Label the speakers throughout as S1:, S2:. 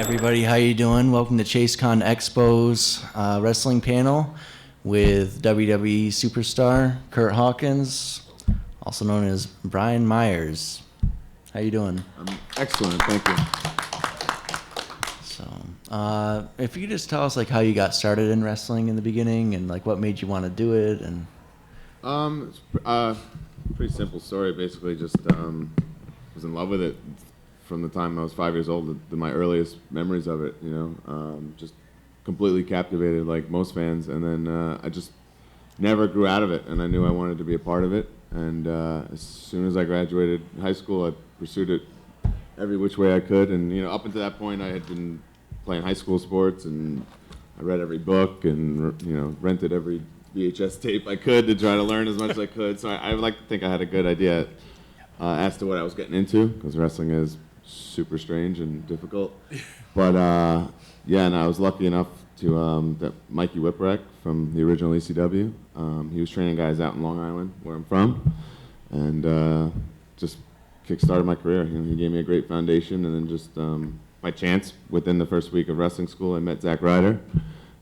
S1: everybody, how you doing? Welcome to ChaseCon Expo's wrestling panel with WWE superstar Curt Hawkins, also known as Brian Myers. How you doing?
S2: I'm excellent, thank you.
S1: So, if you could just tell us like how you got started in wrestling in the beginning and like what made you want to do it, and
S2: It's pretty simple story. Basically, just was in love with it from the time I was 5 years old. My earliest memories of it, just completely captivated, like most fans. And then I just never grew out of it, and I knew I wanted to be a part of it. And as soon as I graduated high school, I pursued it every which way I could. And up until that point, I had been playing high school sports, and I read every book, and rented every VHS tape I could to try to learn as much as I could. So I would like to think I had a good idea as to what I was getting into, because wrestling is super strange and difficult. But and I was lucky enough to that Mikey Whipwreck from the original ECW. He was training guys out in Long Island, where I'm from, and just kickstarted my career. He gave me a great foundation, and then just by chance, within the first week of wrestling school, I met Zack Ryder,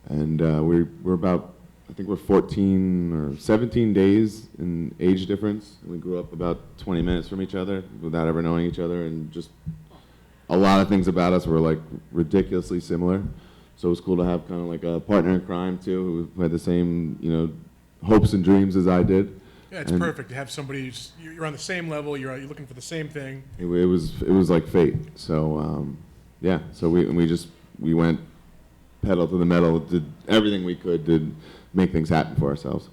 S2: and we're about, I think we're 14 or 17 days in age difference. We grew up about 20 minutes from each other without ever knowing each other, and just a lot of things about us were like ridiculously similar. So it was cool to have kind of like a partner in crime too, who had the same hopes and dreams as I did.
S3: Yeah, it's perfect to have somebody you're on the same level. You're looking for the same thing.
S2: It was like fate. So so we went pedal to the metal, did everything we could to make things happen for ourselves.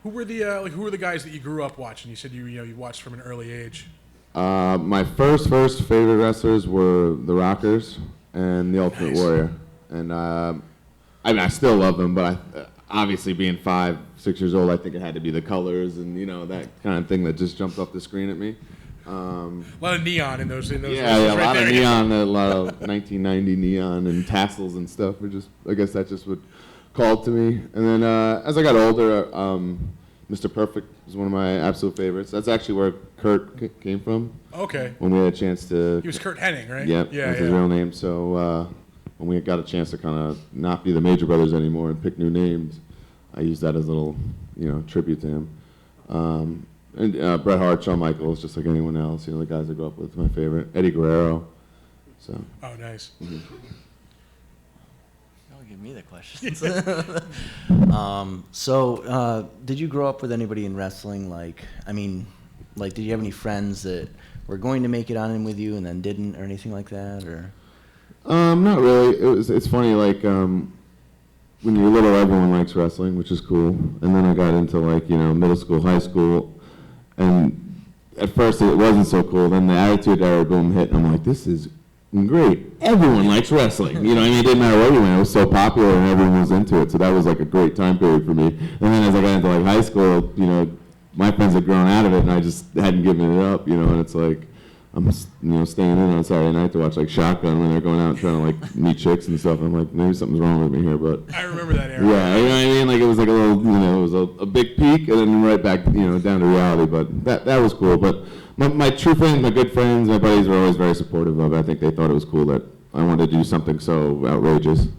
S3: Who were the guys that you grew up watching? You said you watched from an early age.
S2: My first favorite wrestlers were the Rockers and the Ultimate Warrior, and I still love them, but obviously being 5, 6 years old, I think it had to be the colors and that kind of thing that just jumped off the screen at me.
S3: A lot of neon in those.
S2: Yeah, a lot of neon, a lot of 1990 neon and tassels and stuff. I guess that's just what called to me. And then as I got older, Mr. Perfect was one of my absolute favorites. That's actually where Curt came from.
S3: Okay.
S2: When we had a chance to.
S3: He was Curt Hennig, right?
S2: Yeah, that's his real name. So when we got a chance to kind of not be the Major Brothers anymore and pick new names, I used that as a little, tribute to him. And Bret Hart, Shawn Michaels, just like anyone else, the guys I grew up with, my favorite. Eddie Guerrero. So.
S3: Oh, nice.
S1: Mm-hmm. Give me the questions. Did you grow up with anybody in wrestling? Did you have any friends that were going to make it on in with you and then didn't, or anything like that, or?
S2: Not really. It's funny, when you're little, everyone likes wrestling, which is cool. And then I got into middle school, high school, and at first it wasn't so cool. Then the Attitude Era boom hit, and I'm like, this is great. Everyone likes wrestling. It didn't matter where you went. It was so popular and everyone was into it. So that was a great time period for me. And then as I got into high school, my friends had grown out of it and I just hadn't given it up, and it's like I'm staying in on Saturday night to watch Shotgun when they're going out trying to meet chicks and stuff. I'm like, maybe something's wrong with me here, but
S3: I remember that era.
S2: Yeah, you know what I mean? It was a little, it was a big peak and then right back, down to reality. But that was cool. But my true friends, my good friends, my buddies were always very supportive of it. I think they thought it was cool that I wanted to do something so outrageous.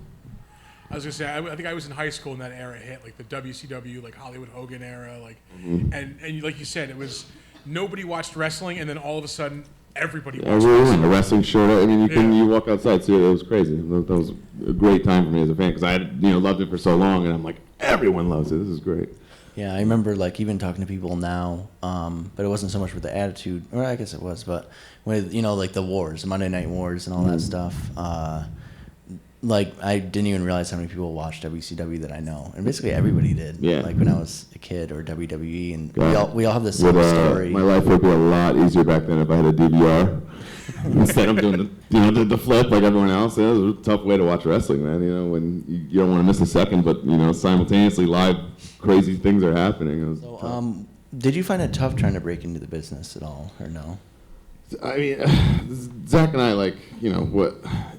S3: I was gonna say, I think I was in high school when that era hit, the WCW, Hollywood Hogan era, and like you said, it was nobody watched wrestling, and then all of a sudden everybody watched wrestling.
S2: A wrestling shirt. You walk outside, see it. It was crazy. That was a great time for me as a fan because I had loved it for so long, and I'm like, everyone loves it. This is great.
S1: Yeah, I remember even talking to people now, but it wasn't so much with the Attitude, or I guess it was, but with the wars, the Monday Night Wars and all that stuff. I didn't even realize how many people watched WCW that I know, and basically everybody did.
S2: Yeah.
S1: When I was a kid, or WWE, and we all have the same story.
S2: My life would be a lot easier back then if I had a DVR instead of doing the flip like everyone else. It was a tough way to watch wrestling, man. When you don't want to miss a second, but simultaneously live crazy things are happening.
S1: Did you find it tough trying to break into the business at all, or no?
S2: Zach and I, the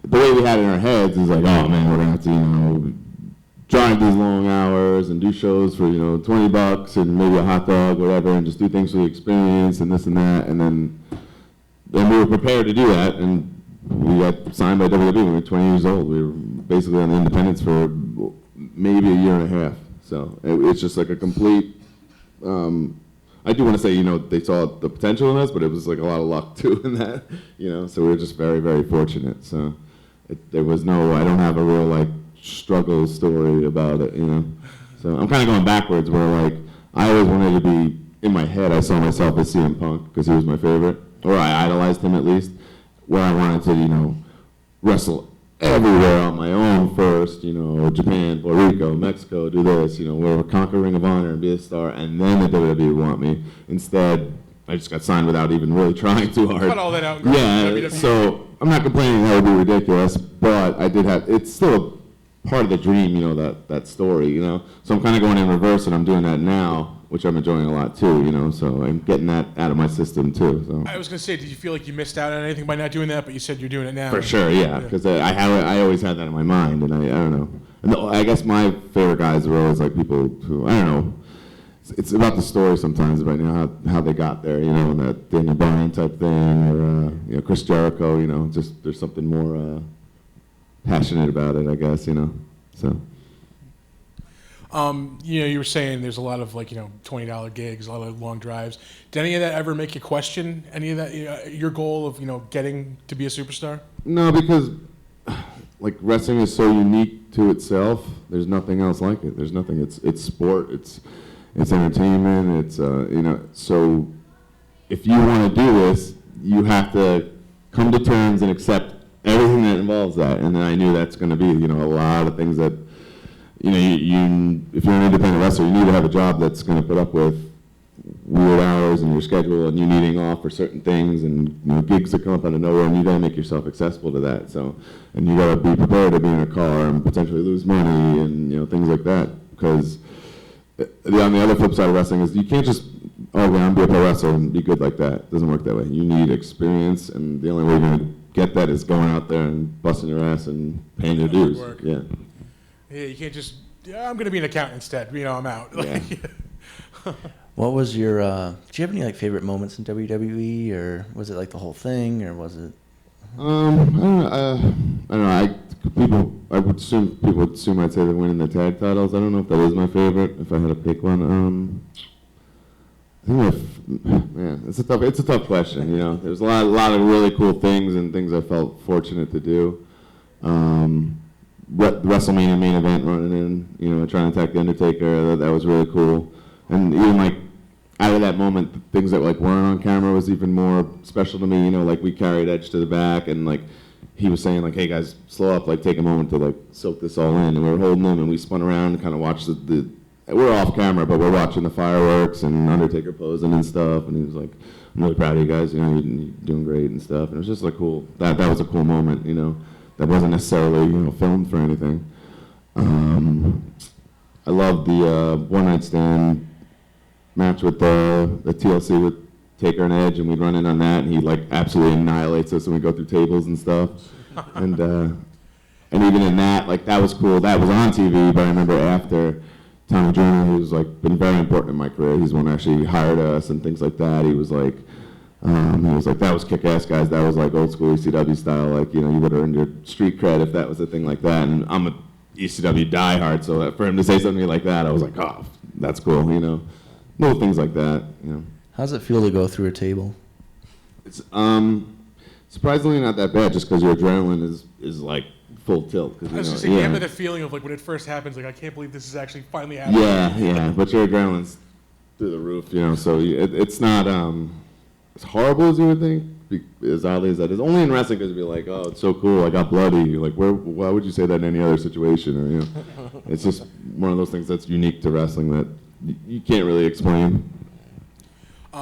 S2: way we had it in our heads is oh man, we're gonna have to, drive these long hours and do shows for, $20 and maybe a hot dog, whatever, and just do things for the experience and this and that, and then we were prepared to do that, and we got signed by WWE when we were 20 years old. We were basically on the independents for maybe a year and a half. So it's just like a complete. I do want to say, you know, they saw the potential in us, but it was like a lot of luck too in that, you know. So we were just very, very fortunate. So there was no, I don't have a real like struggle story about it, you know. So I'm kind of going backwards, where like I always wanted to be, in my head, I saw myself as CM Punk because he was my favorite, or I idolized him at least. Where I wanted to, you know, wrestle everywhere on my own first, you know, Japan, Puerto Rico, Mexico, do this, you know, where conquer Ring of Honor and be a star, and then the WWE want me. Instead, I just got signed without even really trying too hard.
S3: Cut all that out.
S2: Yeah, so I'm not complaining that would be ridiculous, but I did have, it's still part of the dream, you know, that story, you know. So I'm kind of going in reverse, and I'm doing that now, which I'm enjoying a lot too, you know, so I'm getting that out of my system too. So.
S3: I was going to say, did you feel like you missed out on anything by not doing that, but you said you're doing it now?
S2: For sure, yeah, because I always had that in my mind, and I don't know. And I guess my favorite guys were always like people who, I don't know, it's about the story sometimes, about, you know, how they got there, you know, that Daniel Bryan type thing, or, you know, Chris Jericho, you know, just there's something more passionate about it, I guess, you know, so.
S3: You know, you were saying there's a lot of like, you know, $20 gigs, a lot of long drives. Did any of that ever make you question any of that, your goal of, you know, getting to be a superstar?
S2: No, because like wrestling is so unique to itself. There's nothing else like it. There's nothing. It's sport. It's entertainment. It's you know. So if you want to do this, you have to come to terms and accept everything that involves that. And then I knew that's going to be, you know, a lot of things that. You know, if you're an independent wrestler, you need to have a job that's going to put up with weird hours in your schedule, and you needing off for certain things, and you know, gigs that come up out of nowhere, and you got to make yourself accessible to that. So, and you got to be prepared to be in a car and potentially lose money, and you know, things like that. Because on the other flip side of wrestling is you can't just I'm be a pro wrestler and be good like that. It doesn't work that way. You need experience, and the only way you're going to get that is going out there and busting your ass and paying your dues. Yeah.
S3: Yeah, you can't just, I'm going to be an accountant instead. You know, I'm out.
S2: Yeah.
S1: What was your, did you have any like favorite moments in WWE, or was it like the whole thing, or was it?
S2: I don't know. I would assume people would assume I'd say they're winning the tag titles. I don't know if that is my favorite. If I had to pick one, I think it's a tough question. You know, there's a lot of really cool things and things I felt fortunate to do. WrestleMania main event running in, you know, trying to attack the Undertaker, that was really cool. And even like out of that moment, things that like weren't on camera was even more special to me. You know, like we carried Edge to the back, and like he was saying like, "Hey guys, slow up, like take a moment to like soak this all in." And we were holding him, and we spun around and kind of watched the. We're off camera, but we're watching the fireworks and Undertaker posing and stuff. And he was like, "I'm really proud of you guys. You know, you're doing great and stuff." And it was just like cool. That was a cool moment. You know. That wasn't necessarily, you know, filmed for anything. I love the one night stand match with the TLC with Taker and Edge, and we'd run in on that, and he like absolutely annihilates us, and we go through tables and stuff. And even in that, like that was cool. That was on TV, but I remember after Tommy Dreamer, who's like been very important in my career. He's the one who actually hired us and things like that. He was like. That was kick-ass, guys. That was like old school ECW style. Like, you know, you would have earned your street cred if that was a thing like that. And I'm a ECW diehard, so that for him to say something like that, I was like, oh, that's cool, you know. Little things like that, you know.
S1: How does it feel to go through a table?
S2: It's surprisingly not that bad, just because your adrenaline is like full tilt.
S3: I was just saying, you have that feeling of like when it first happens, like I can't believe this is actually finally happening.
S2: Yeah, but your adrenaline's through the roof, you know. So it's not as horrible as you would think, as oddly as that is. Only in wrestling because you'd be like, oh, it's so cool, I got bloody. You're like, why would you say that in any other situation? Or, you know, it's just one of those things that's unique to wrestling that you can't really explain.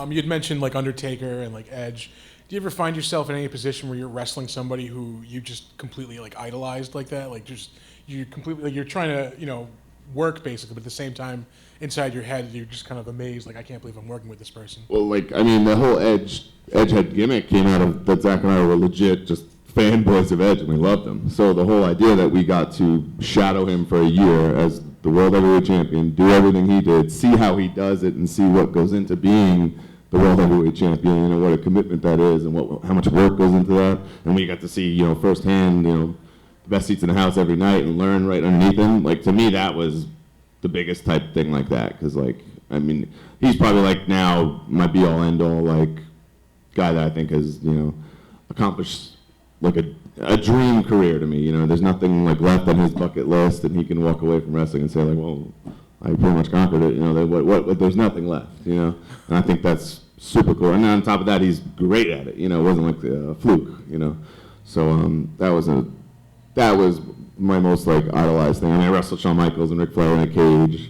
S3: You'd mentioned like Undertaker and like Edge. Do you ever find yourself in any position where you're wrestling somebody who you just completely like idolized like that? Like just you completely like you're trying to, you know, work basically, but at the same time inside your head you're just kind of amazed, like I can't believe I'm working with this person.
S2: Well, like I mean, the whole Edgehead gimmick came out of that. Zach and I were legit just fanboys of Edge, and we loved him. So the whole idea that we got to shadow him for a year as the World Heavyweight Champion, do everything he did, see how he does it, and see what goes into being the world heavyweight champion, you know, what a commitment that is and how much work goes into that. And we got to see, you know, firsthand, you know, the best seats in the house every night and learn right underneath him. Like, to me, that was the biggest type thing like that. Because, like, I mean, he's probably, like, now my be-all, end-all, like, guy that I think has, you know, accomplished, like, a dream career to me. You know, there's nothing, like, left on his bucket list, and he can walk away from wrestling and say, like, well, I pretty much conquered it, you know, what, there's nothing left, you know, and I think that's super cool. And then on top of that, he's great at it, you know, it wasn't like a fluke, you know, so that was my most, like, idolized thing. I mean, I wrestled Shawn Michaels and Ric Flair in a cage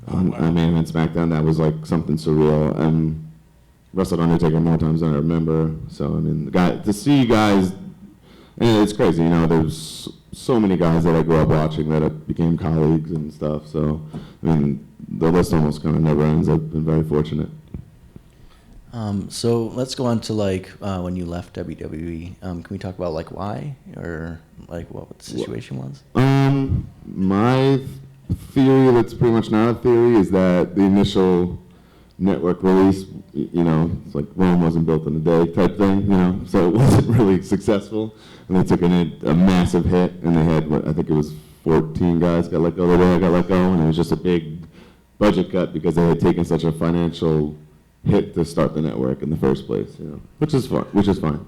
S2: on Main Event SmackDown. That was, like, something surreal, and wrestled Undertaker more times than I remember, so, I mean, to see guys, and it's crazy, you know, there's so many guys that I grew up watching that became colleagues and stuff. So, I mean, the list almost kind of never ends. I've been very fortunate.
S1: So let's go on to, like, when you left WWE. Can we talk about, like, why, or like what the situation was?
S2: My theory, that's pretty much not a theory, is that the initial network release, you know, it's like Rome wasn't built in a day type thing, you know, so it wasn't really successful. And they took a massive hit, and they had, I think it was 14 guys got let go the way I got let go, and it was just a big budget cut because they had taken such a financial hit to start the network in the first place, you know, which is fine.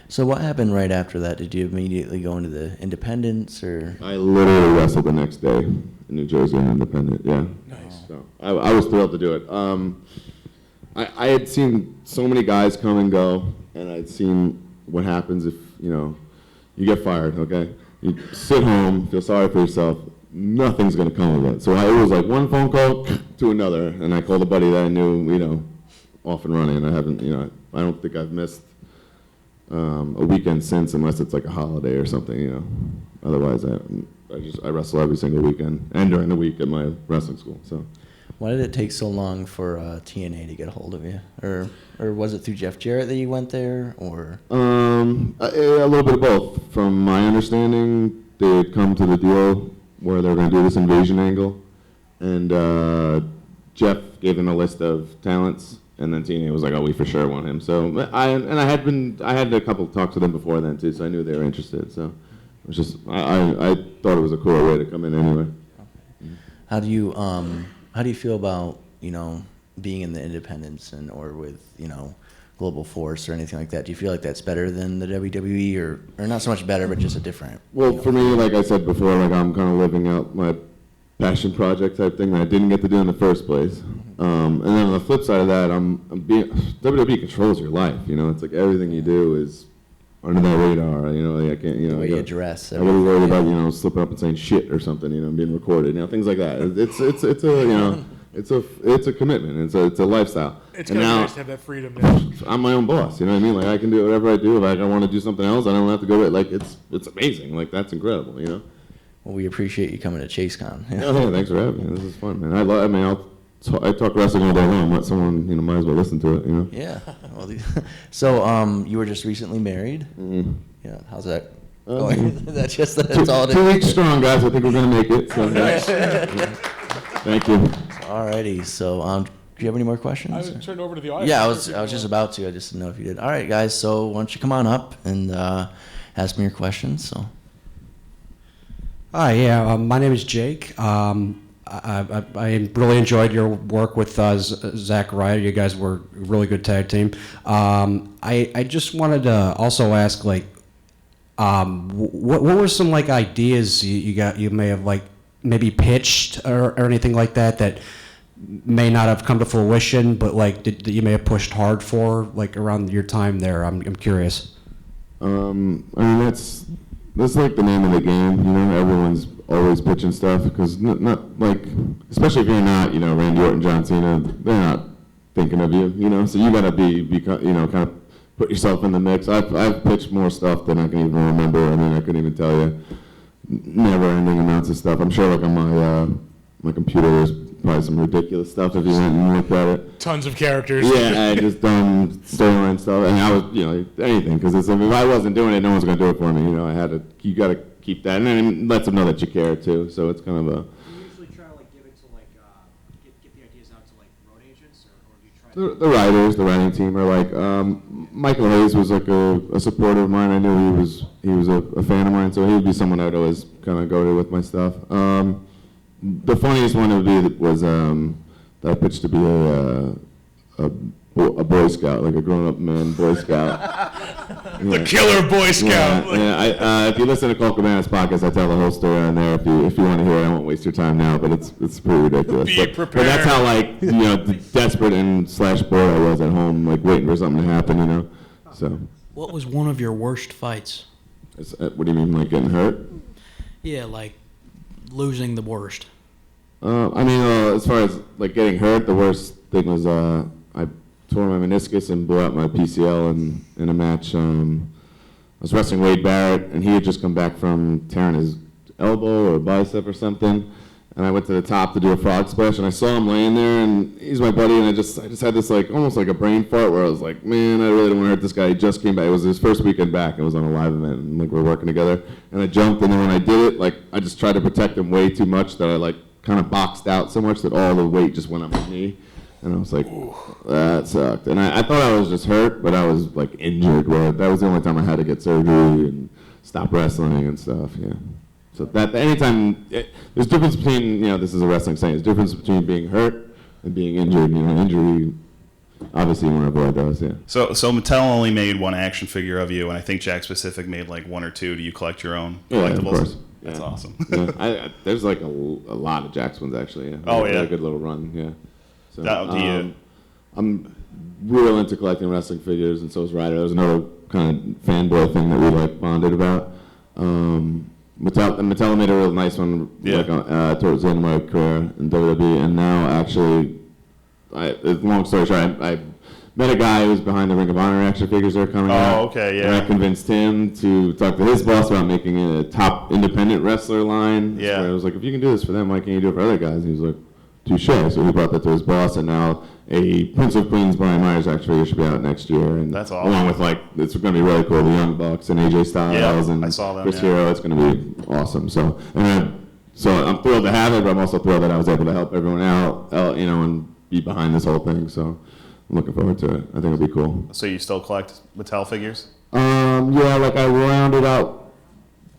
S1: So what happened right after that? Did you immediately go into the independents, or?
S2: I literally wrestled the next day in New Jersey in independent, yeah.
S3: Nice.
S2: So I was thrilled to do it. I had seen so many guys come and go, and I'd seen what happens if, you know, you get fired, okay? You sit home, feel sorry for yourself, nothing's gonna come of it. So it was like one phone call to another, and I called a buddy that I knew, you know, off and running. I haven't, you know, I don't think I've missed a weekend since, unless it's like a holiday or something, you know. Otherwise, I wrestle every single weekend and during the week at my wrestling school, so.
S1: Why did it take so long for TNA to get a hold of you? Or was it through Jeff Jarrett that you went there, or?
S2: A little bit of both. From my understanding, they had come to the deal where they were going to do this invasion angle, and Jeff gave them a list of talents, and then TNA was like, "Oh, we for sure want him." So I had a couple of talks with them before then too, so I knew they were interested. So it was just I thought it was a cool way to come in anyway.
S1: How do you feel about, you know, being in the independents or with, you know, Global Force or anything like that? Do you feel like that's better than the WWE, or not so much better, but just a different?
S2: Well,
S1: you know,
S2: for me, like I said before, like I'm kind of living out my passion project type thing that I didn't get to do in the first place. And then on the flip side of that, WWE controls your life. You know, it's like everything you do is under that radar. You know, like I can't, you know,
S1: the way you dress.
S2: I really worried about, you know, slipping up and saying shit or something, you know, being recorded, you know, things like that. It's a, you know, it's a commitment. It's a lifestyle.
S3: It's kind of nice to have that freedom there.
S2: I'm my own boss, you know what I mean? Like I can do whatever I do. If I want to do something else, I don't have to go. Like it's amazing. Like that's incredible, you know.
S1: Well, we appreciate you coming to ChaseCon.
S2: Yeah, thanks for having me. This is fun, man. I talk wrestling all day long. Let someone, you know, might as well listen to it, you know.
S1: Yeah. Well, so you were just recently married.
S2: Mm-hmm.
S1: Yeah. How's that going? that's all it is.
S2: 2 weeks strong, guys. I think we're gonna make it. So, thank you.
S1: Alrighty. So do you have any more questions?
S3: I would turn it over to the audience.
S1: Yeah, I was just about to. I just didn't know if you did. All right, guys. So why don't you come on up and ask me your questions? So.
S4: Hi, yeah. My name is Jake. I really enjoyed your work with Zack Ryder. You guys were a really good tag team. I just wanted to also ask, like, what were some like ideas you may have like maybe pitched or anything like that may not have come to fruition, but like that you may have pushed hard for, like around your time there? I'm curious.
S2: I mean that's like the name of the game, you know. Everyone's always pitching stuff because not like, especially if you're not, you know, Randy Orton, John Cena, they're not thinking of you, you know. So you gotta be you know, kind of put yourself in the mix. I've pitched more stuff than I can even remember. I mean, I couldn't even tell you. Never-ending amounts of stuff. I'm sure, like on my computer, there's probably some ridiculous stuff if you went and looked at it.
S3: Tons of characters.
S2: Yeah, I just done storyline stuff, and I was, you know, anything, because if I wasn't doing it, no one's gonna do it for me. You know, you gotta keep that, and then it lets them know that you care too. So it's kind of a.
S5: Do you usually try to like give it to like get the ideas out to like road agents, or do you
S2: The writers, the writing team are like, Michael Hayes was like a supporter of mine. I knew he was a fan of mine, so he would be someone I'd always kind of go to with my stuff. The funniest one was that I pitched to be a Boy Scout, like a grown-up man Boy Scout.
S3: The killer Boy Scout.
S2: Yeah. If you listen to Cole Cabana's podcast, I tell the whole story on there. If you want to hear it, I won't waste your time now, but it's pretty ridiculous. But that's how desperate and / bored I was at home, like waiting for something to happen, So.
S5: What was one of your worst fights?
S2: What do you mean, like getting hurt?
S5: Yeah, like losing the worst.
S2: As far as like getting hurt, the worst thing was I tore my meniscus and blew out my PCL in a match. I was wrestling Wade Barrett, and he had just come back from tearing his elbow or bicep or something. And I went to the top to do a frog splash, and I saw him laying there, and he's my buddy, and I just had this like almost like a brain fart where I was like, man, I really don't want to hurt this guy. He just came back. It was his first weekend back. It was on a live event, and like we were working together. And I jumped, and then when I did it, like I just tried to protect him way too much that I like kind of boxed out so much that all the weight just went on my knee. And I was like, that sucked. And I thought I was just hurt, but I was like injured. Well, that was the only time I had to get surgery and stop wrestling and stuff. Yeah. So that anytime there's a difference between this is a wrestling saying. There's a difference between being hurt and being injured. Injury. Obviously, you want to avoid those. Yeah.
S6: So Mattel only made one action figure of you, and I think Jack Specific made like one or two. Do you collect your own collectibles?
S2: Yeah, of course.
S6: That's awesome.
S2: Yeah. There's like a lot of Jack's ones actually. Yeah.
S6: Oh yeah.
S2: A good little run. Yeah. So, I'm real into collecting wrestling figures, and so is Ryder. That was another kind of fanboy thing that we like bonded about. Mattel made a real nice one towards the end of my career in WWE, and now actually, long story short, I met a guy who was behind the Ring of Honor action figures that are coming out.
S6: Oh, okay, yeah.
S2: And I convinced him to talk to his boss about making a top independent wrestler line.
S6: Yeah.
S2: So I was like, if you can do this for them, why can't you do it for other guys? And he was like, touche. So he brought that to his boss, and now a Prince of Queens Brian Myers action figure should be out next year. And
S6: that's awesome.
S2: Along with it's going to be really cool. The Young Bucks and AJ Styles and
S6: I saw them,
S2: Chris Hero. It's going to be awesome. So I'm thrilled to have it, but I'm also thrilled that I was able to help everyone out, and be behind this whole thing. So I'm looking forward to it. I think it'll be cool.
S6: So you still collect Mattel figures?
S2: Yeah, like I rounded out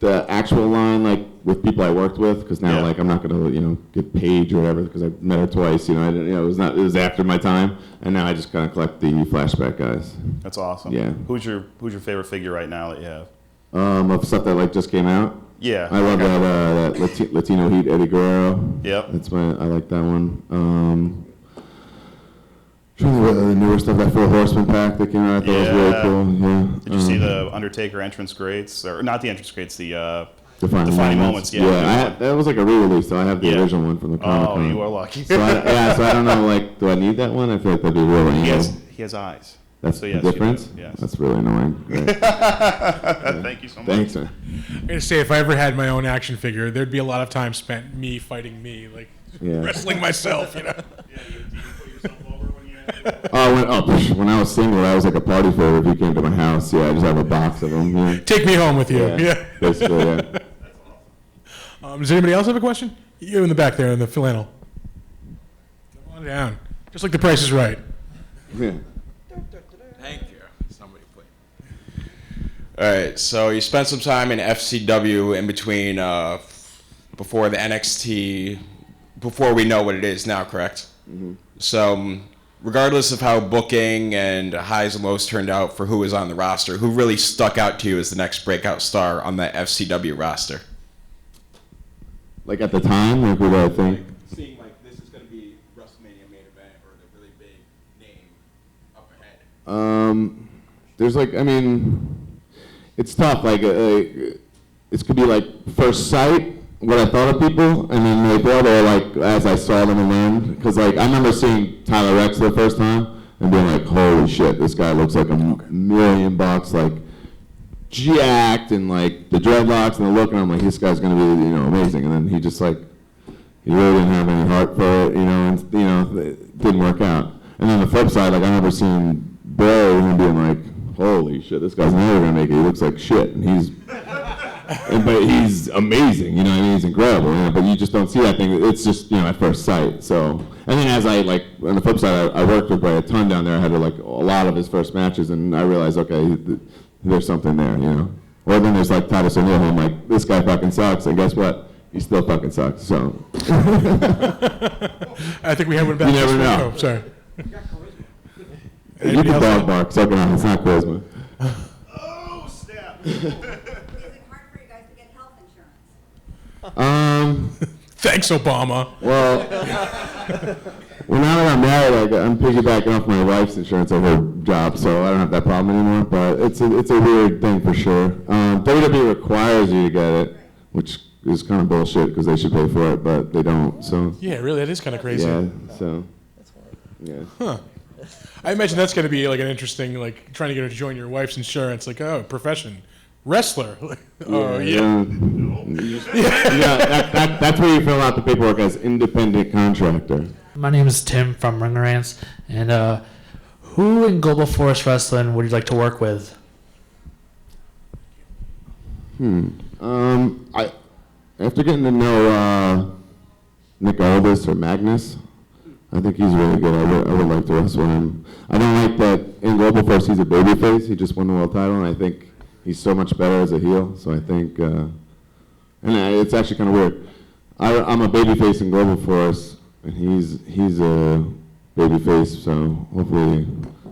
S2: the actual line, like with people I worked with, because now, like, I'm not gonna, get Paige or whatever, because I met her twice. I didn't, it was after my time, and now I just kind of collect the flashback guys.
S6: That's awesome.
S2: Yeah.
S6: Who's your favorite figure right now that you have?
S2: Of stuff that like just came out.
S6: Yeah.
S2: I love that Latino Heat Eddie Guerrero.
S6: Yep.
S2: I like that one. Trying to the newer stuff, that Four Horsemen pack that came out, I thought was really cool. Yeah.
S6: Did you see the Undertaker entrance greats, or not the entrance greats, the
S2: Defining
S6: moments?
S2: Yeah, that was like a re-release, so I have the original one from the Comic-Con.
S6: Oh, you are lucky.
S2: So I don't know, like, do I need that one? I feel like that'd be really
S6: He has eyes.
S2: That's
S6: so, yes,
S2: the difference?
S6: Yes.
S2: That's really annoying. Right.
S6: Thank you so much.
S2: Thanks, man.
S3: I'm going to say, if I ever had my own action figure, there'd be a lot of time spent me fighting me, like wrestling myself,
S6: Yeah, you put yourself over when you
S2: when I was single, I was like a party favorite. If you came to my house, I just have a box of them. Yeah.
S3: Take me home with you. Yeah.
S2: Basically, yeah.
S6: That's awesome.
S3: Does anybody else have a question? You in the back there in the flannel. Come on down. Just like The Price is Right.
S2: Yeah.
S7: Thank you. Somebody please. All right, so you spent some time in FCW in between before the NXT, before we know what it is now, correct?
S2: Mm-hmm.
S7: So regardless of how booking and highs and lows turned out for who was on the roster, who really stuck out to you as the next breakout star on the FCW roster?
S2: Like at the time, like what do I think?
S7: Seeing like this is going to be WrestleMania main event or the really big name up ahead.
S2: There's it's tough. Like it could be like first sight, what I thought of people, and then like or like as I saw them and learned. Because like I remember seeing Tyler Rex the first time and being like, holy shit, this guy looks like $1 million, like jacked and like the dreadlocks and the look, and I'm like, this guy's gonna be amazing. And then he just like he really didn't have any heart for it, and it didn't work out. And then the flip side, like I remember seeing Bray and being like, holy shit, this guy's never gonna make it. He looks like shit, and he's but he's amazing. You know what I mean? He's incredible. You know? But you just don't see that thing. It's just at first sight. So, and then as I on the flip side, I worked with Bray a ton down there. I had a lot of his first matches, and I realized, okay, there's something there. Or then there's Titus O'Neil, who I'm like, this guy fucking sucks, and guess what? He still fucking sucks. So.
S3: I think we have one back.
S2: You never know.
S3: Oh, sorry.
S2: You can dog bark, suck it on. It's not charisma.
S6: Oh, snap.
S8: Is it hard for you guys to get health insurance?
S3: Thanks, Obama.
S2: Well, now that I'm married, I'm piggybacking off my wife's insurance of her job, so I don't have that problem anymore. But it's a weird thing for sure. WWE requires you to get it, which is kind of bullshit because they should pay for it, but they don't. So
S3: Yeah, really, that is kind of crazy.
S2: yeah, so yeah.
S3: Huh. I imagine that's going to be an interesting, trying to get her to join your wife's insurance. Profession, wrestler. Oh yeah.
S2: That's where you fill out the paperwork as independent contractor.
S9: My name is Tim from Ringerance, and who in Global Force Wrestling would you like to work with?
S2: After getting to know Nick Aldis or Magnus, I think he's really good. I would like to wrestle him. I don't like that in Global Force he's a babyface. He just won the world title, and I think he's so much better as a heel. So I think, and it's actually kind of weird. I'm a babyface in Global Force, and he's a babyface. So hopefully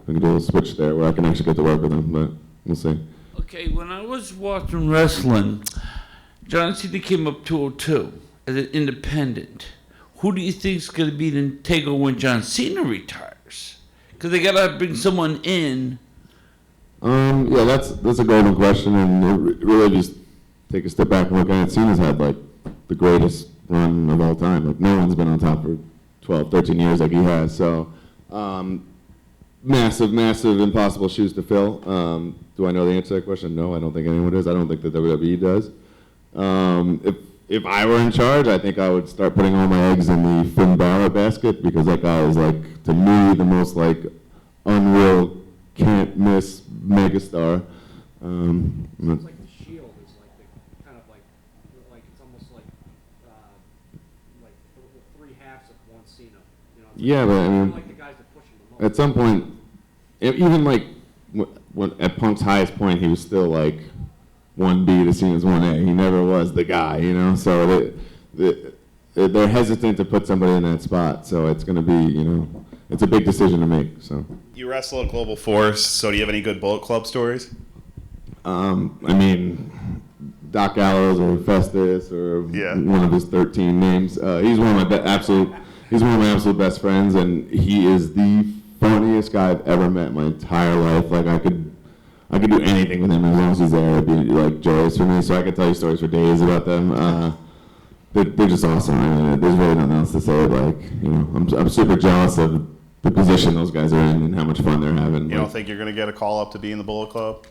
S2: we can do a little switch there where I can actually get to work with him. But we'll see.
S10: Okay, when I was watching wrestling, John Cena came up 202 as an independent. Who do you think is going to be the takeover when John Cena retires? Because they got to bring someone in.
S2: Yeah, that's a golden question, and really just take a step back and look at it. Cena's had the greatest run of all time. No one's been on top for 12, 13 years like he has. So, massive, impossible shoes to fill. Do I know the answer to that question? No, I don't think anyone does. I don't think the WWE does. If I were in charge, I think I would start putting all my eggs in the Finn Balor basket because that guy is to me, the most unreal, can't miss megastar.
S4: It's like the Shield is the kind of it's almost like the three halves of one Cena.
S2: Yeah, but I mean,
S4: the guys that push him the most.
S2: at some point, even when at Punk's highest point, he was still 1B to Cena's 1A. He never was the guy, So they're hesitant to put somebody in that spot. So it's going to be, it's a big decision to make. So
S6: You wrestle at Global Force, so do you have any good Bullet Club stories?
S2: I mean, Doc Gallows or Festus or one of his 13 names. He's one of my absolute best friends, and he is the funniest guy I've ever met in my entire life. I could do anything with him as long as he's there. It'd be joyous for me. So I could tell you stories for days about them. They're just awesome. I mean, there's really nothing else to say. I'm super jealous of the position those guys are in and how much fun they're having.
S6: You don't think you're going to get a call up to be in the Bullet Club?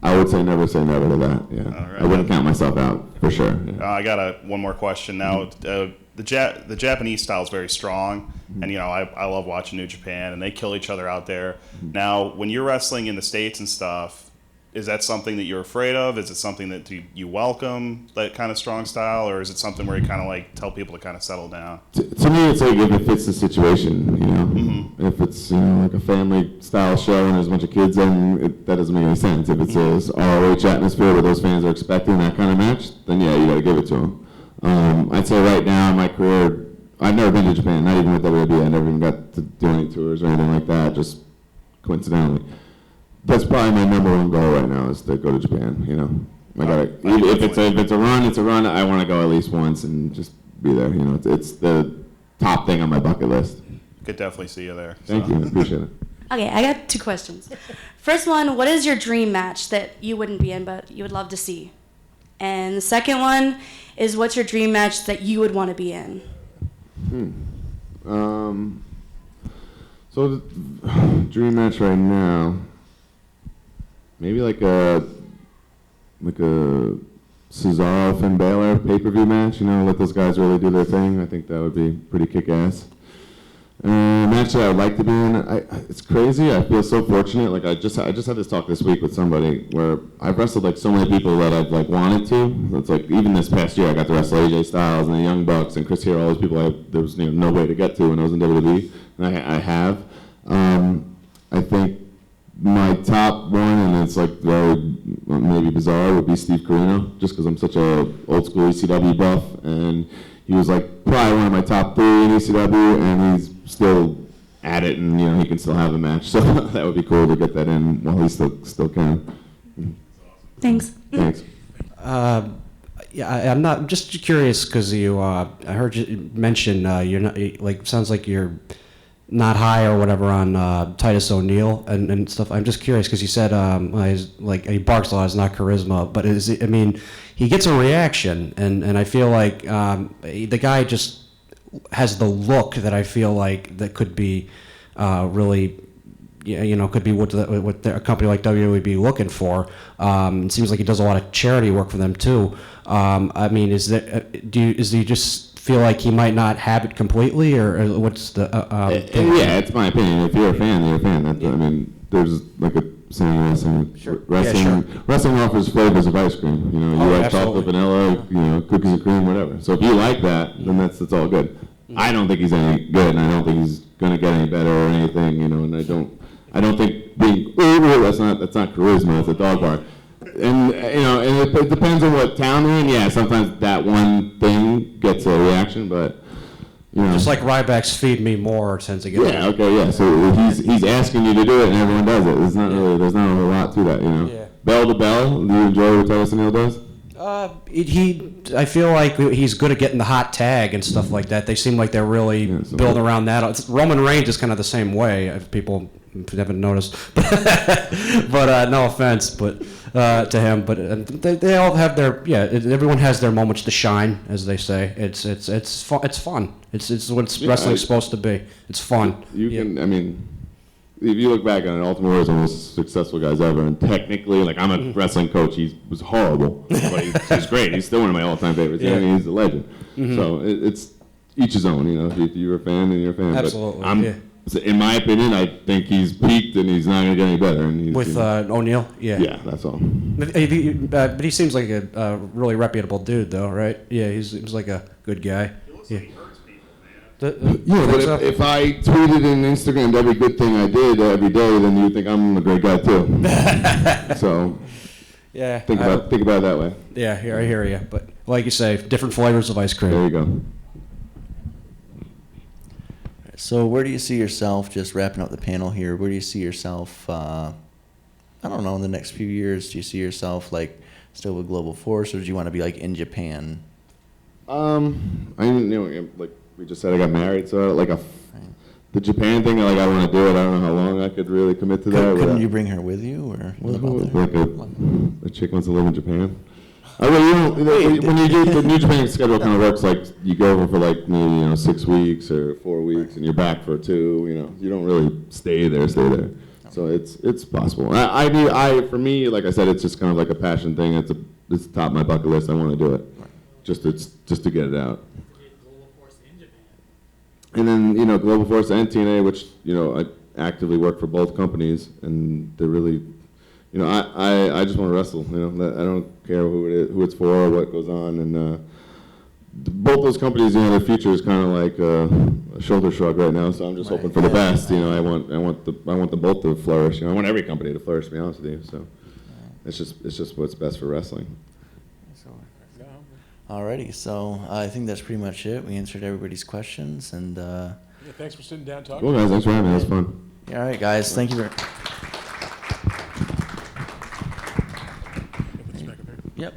S2: I would say never to that. Yeah,
S6: right.
S2: I wouldn't count myself out for sure. Yeah.
S6: I got one more question now. The Japanese style is very strong, and I love watching New Japan, and they kill each other out there. Now, when you're wrestling in the States and stuff, is that something that you're afraid of? Is it something that you welcome, that kind of strong style, or is it something where you kind of tell people to kind of settle down?
S2: To me, it's if it fits the situation, If it's a family style show and there's a bunch of kids, then that doesn't make any sense. If it's a ROH atmosphere where those fans are expecting that kind of match, then yeah, you got to give it to them. I'd say right now in my career, I've never been to Japan, not even with WWE. I never even got to do any tours or anything like that, just coincidentally. That's probably my number one goal right now is to go to Japan. If it's a run, it's a run. I want to go at least once and just be there. It's the top thing on my bucket list.
S6: Could definitely see you there.
S2: Thank you, appreciate it.
S11: Okay, I got 2 questions. First one, what is your dream match that you wouldn't be in but you would love to see? And the second one is, what's your dream match that you would want to be in?
S2: So the dream match right now, maybe a Cesaro Finn Balor pay-per-view match. Let those guys really do their thing. I think that would be pretty kick-ass. Maybe match that I would like to be in, it's crazy. I feel so fortunate. Like I just had this talk this week with somebody where I've wrestled like so many people that I've like wanted to. It's like even this past year I got to wrestle AJ Styles and the Young Bucks and Chris Hero, all those people there was no way to get to when I was in WWE, and I have. I think my top one, and it's like very maybe bizarre, would be Steve Carino, just because I'm such a old school ECW buff, and he was like probably one of my top 3 in ECW, and he's still at it, and he can still have a match. So that would be cool to get that in while he still can.
S11: Thanks.
S2: Thanks.
S4: Yeah, I'm not. I'm just curious because I heard you mention you're not like sounds like you're not high or whatever on Titus O'Neil and stuff. I'm just curious because you said he barks a lot, it's not charisma, but he gets a reaction, and I feel like the guy just has the look that I feel like that could be really, could be what a company like WWE would be looking for. It seems like he does a lot of charity work for them too. Is he just feel like he might not have it completely, or what's the
S2: yeah, it's my opinion. If you're a fan, you're a fan. There's like a saying in wrestling.
S4: Sure.
S2: Wrestling offers flavors of ice cream. You like
S4: absolutely.
S2: chocolate, vanilla, cookies and cream, whatever. So if you like that, then that's all good. I don't think he's any good, and I don't think he's gonna get any better or anything. And I don't think being that's not charisma. It's a dog bark. And and it depends on what town you're in. Yeah, sometimes that one thing gets a reaction, but
S4: just like Ryback's "Feed Me More" tends to get.
S2: Yeah. Okay. Yeah. So he's asking you to do it, and everyone does it. There's not a whole lot to that.
S4: Yeah.
S2: Bell to bell. Do you enjoy what Titus O'Neil does?
S4: I feel like he's good at getting the hot tag and stuff like that. They seem like they're really building around that. Roman Reigns is kind of the same way. If people haven't noticed, but no offense, but to him. But they all have their everyone has their moments to shine, as they say. It's fun. It's fun. It's what wrestling's supposed to be. It's fun.
S2: If you look back on it, Ultimate Warrior is one of the most successful guys ever, and technically, like I'm a wrestling coach, he was horrible, but he's great. He's still one of my all-time favorites. Yeah. He's a legend. Mm-hmm. So it's each his own. If you're a fan, then you're a fan.
S4: Absolutely.
S2: But in my opinion, I think he's peaked, and he's not going to get any better. And
S4: with O'Neil,
S2: yeah, that's all.
S4: But he seems like a really reputable dude, though, right? Yeah, he seems like a good guy. Yeah.
S2: But if I tweeted and Instagrammed every good thing I did every day, then you'd think I'm a great guy too. So,
S4: yeah,
S2: think about it that way.
S4: Yeah, I hear you. But like you say, different flavors of ice cream.
S2: There you go.
S1: So where do you see yourself, just wrapping up the panel here, where do you see yourself, I don't know, in the next few years? Do you see yourself like still with Global Force, or do you want to be like in Japan?
S2: Like we just said, I got married, so the Japan thing, like I want to do it. I don't know how long I could really commit to that.
S1: Couldn't you bring her with you, or what about
S2: like a chick wants to live in Japan? When you do the New Japan schedule, kind of works like you go over for like maybe 6 weeks or 4 weeks, and you're back for 2. You don't really stay there. So it's possible. For me, like I said, it's just kind of like a passion thing. It's the top of my bucket list. I want to do it, just to get it out. And then Global Force and TNA, which I actively work for both companies, and they're really, I just want to wrestle. I don't care who it's for or what goes on, and both those companies, their future is kind of like a shoulder shrug right now. So I'm just hoping for the best. I want them both to flourish. I want every company to flourish. To be honest with you, so it's just what's best for wrestling.
S1: Alrighty, so I think that's pretty much it. We answered everybody's questions, and
S3: thanks for sitting down talking.
S2: Cool, guys. Thanks for having me. That was fun.
S1: All right, guys. Thank you very. Yep.